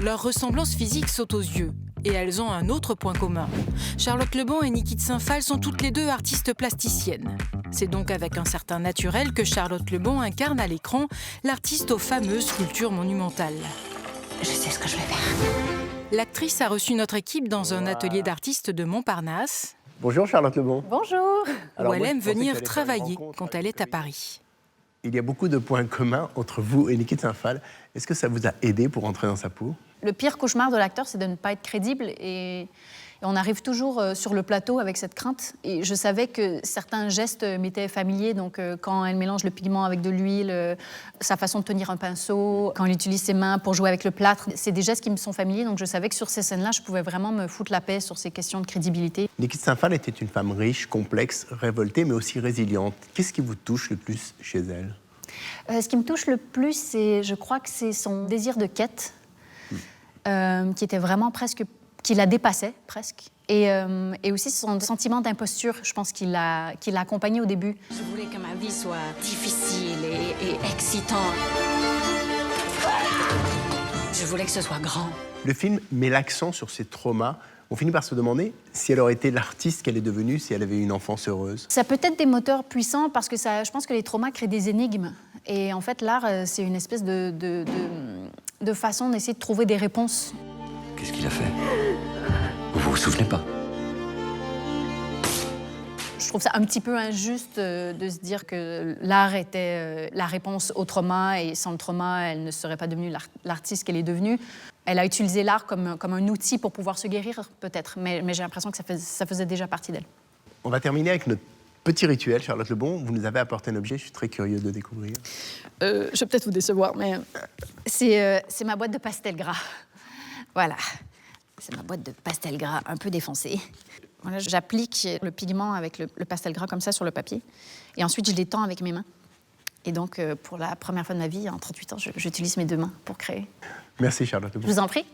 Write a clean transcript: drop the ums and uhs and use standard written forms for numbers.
Leur ressemblance physique saute aux yeux. Et elles ont un autre point commun. Charlotte Lebon et Niki de Saint-Phal sont toutes les deux artistes plasticiennes. C'est donc avec un certain naturel que Charlotte Lebon incarne à l'écran l'artiste aux fameuses sculptures monumentales. Je sais ce que je vais faire. L'actrice a reçu notre équipe dans un atelier d'artistes de Montparnasse. Bonjour Charlotte Lebon. Bonjour. Où elle aime venir travailler quand elle est à Paris. Il y a beaucoup de points communs entre vous et Niki de Saint-Phal. Est-ce que ça vous a aidé pour entrer dans sa peau? Le pire cauchemar de l'acteur, c'est de ne pas être crédible et on arrive toujours sur le plateau avec cette crainte. Et je savais que certains gestes m'étaient familiers, donc quand elle mélange le pigment avec de l'huile, sa façon de tenir un pinceau, quand elle utilise ses mains pour jouer avec le plâtre, c'est des gestes qui me sont familiers, donc je savais que sur ces scènes-là, je pouvais vraiment me foutre la paix sur ces questions de crédibilité. Niki de Saint-Phal était une femme riche, complexe, révoltée, mais aussi résiliente. Qu'est-ce qui vous touche le plus chez elle? Ce qui me touche le plus, je crois que c'est son désir de quête, qui était vraiment presque, qui la dépassait presque, et aussi son sentiment d'imposture, je pense qu'il l'a accompagné au début. Je voulais que ma vie soit difficile et excitante. Je voulais que ce soit grand. Le film met l'accent sur ses traumas. On finit par se demander si elle aurait été l'artiste qu'elle est devenue, si elle avait eu une enfance heureuse. Ça peut être des moteurs puissants parce que je pense que les traumas créent des énigmes. Et en fait, l'art, c'est une espèce de façon d'essayer de trouver des réponses. Qu'est-ce qu'il a fait? Vous vous souvenez pas? Je trouve ça un petit peu injuste de se dire que l'art était la réponse au trauma et sans le trauma, elle ne serait pas devenue l'artiste qu'elle est devenue. Elle a utilisé l'art comme un outil pour pouvoir se guérir, peut-être, mais j'ai l'impression que ça faisait déjà partie d'elle. On va terminer avec notre petit rituel, Charlotte Lebon. Vous nous avez apporté un objet, je suis très curieux de découvrir. Je vais peut-être vous décevoir, mais c'est ma boîte de pastel gras. Voilà, c'est ma boîte de pastel gras un peu défoncée. Voilà, j'applique le pigment avec le pastel gras comme ça sur le papier. Et ensuite, je l'étends avec mes mains. Et donc, pour la première fois de ma vie, en 38 ans, j'utilise mes deux mains pour créer. Merci Charlotte Lebon. Je vous en prie.